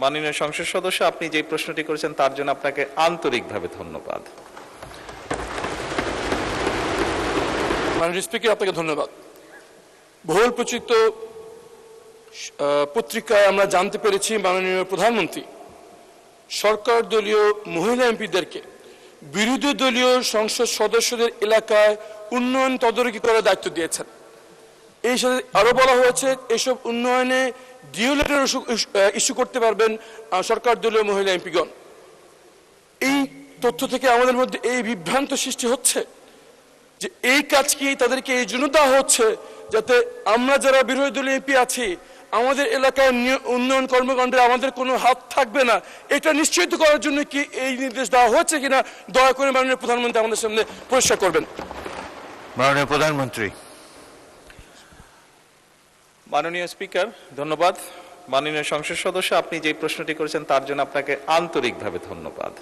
মাননীয় সংসদ সদস্য, আপনি যে প্রশ্নটি করেছেন তার জন্য আপনাকে আন্তরিকভাবে ধন্যবাদ। মাননীয় স্পিকার, আপনাকে ধন্যবাদ। বহুল প্রচারিত পত্রিকায় আমরা জানতে পেরেছি মাননীয় প্রধানমন্ত্রী সরকার দলীয় মহিলা এমপিদেরকে বিরোধী দলীয় সংসদ সদস্যদের এলাকায় উন্নয়ন তদারকি করার দায়িত্ব দিয়েছেন। এই সাথে আরো বলা হয়েছে এসব উন্নয়নে ডিও লেটার ইস্যু করতে পারবেন সরকার দলীয় মহিলা এমপিগণ। এই তথ্য থেকে আমাদের মধ্যে এই বিভ্রান্ত সৃষ্টি হচ্ছে যে এই কাজ কি তাদেরকে এই জন্য দেওয়া হচ্ছে যাতে আমরা যারা বিরোধী দলীয় এমপি আছি আমাদের এলাকায় উন্নয়ন কর্মকাণ্ডে আমাদের কোনো হাত থাকবে না, এটা নিশ্চিত করার জন্য কি এই নির্দেশ দেওয়া হচ্ছে কিনা দয়া করে মাননীয় প্রধানমন্ত্রী আমাদের সামনে পরিষ্কার করবেন। মাননীয় প্রধানমন্ত্রী। মাননীয় স্পিকার, ধন্যবাদ। মাননীয় সংসদ সদস্য, আপনি যে প্রশ্নটি করেছেন তার জন্য আপনাকে আন্তরিকভাবে ধন্যবাদ।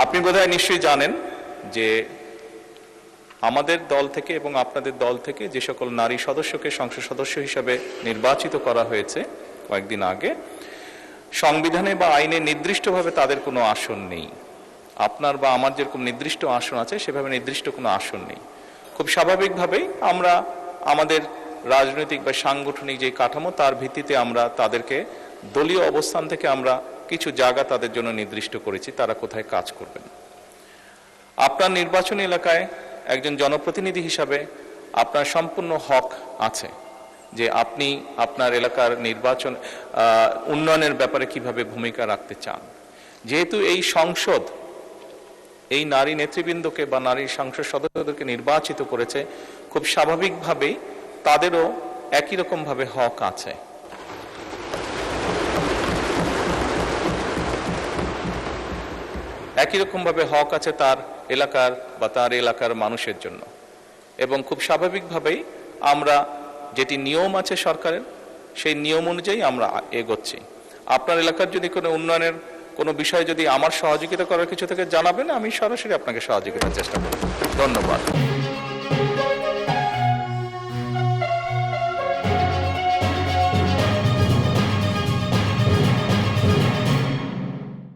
আপনি বোধহয় নিশ্চয়ই জানেন যে আমাদের দল থেকে এবং আপনাদের দল থেকে যে সকল নারী সদস্যকে সংসদ সদস্য হিসাবে নির্বাচিত করা হয়েছে কয়েকদিন আগে, সংবিধানে বা আইনে নির্দিষ্টভাবে তাদের কোনো আসন নেই। আপনার বা আমার যেরকম নির্দিষ্ট আসন আছে সেভাবে নির্দিষ্ট কোনো আসন নেই। খুব স্বাভাবিকভাবেই আমরা আমাদের রাজনৈতিক বা সাংগঠনিক যে কাঠামো তার ভিত্তিতে আমরা তাদেরকে দলীয় অবস্থান থেকে আমরা কিছু জায়গা তাদের জন্য নির্দিষ্ট করেছি তারা কোথায় কাজ করবেন। আপনার নির্বাচনী এলাকায় একজন জনপ্রতিনিধি হিসাবে আপনার সম্পূর্ণ হক আছে যে আপনি আপনার এলাকার নির্বাচন উন্নয়নের ব্যাপারে কিভাবে ভূমিকা রাখতে চান। যেহেতু এই সংসদ এই নারী নেতৃবৃন্দকে বা নারী সংসদ সদস্যদেরকে নির্বাচিত করেছে, খুব স্বাভাবিকভাবেই তাদেরও একই রকম ভাবে হক আছে। একই রকম ভাবে হক আছে তার এলাকার বা তার এলাকার মানুষের জন্য, এবং খুব স্বাভাবিকভাবেই আমরা যেটি নিয়ম আছে সরকারের সেই নিয়ম অনুযায়ী আমরা এগোচ্ছি। আপনার এলাকার যদি কোনো উন্নয়নের কোনো বিষয়ে যদি আমার সহযোগিতা করার কিছু থেকে জানাবেন, আমি সরাসরি আপনাকে সহযোগিতার চেষ্টা করব। ধন্যবাদ।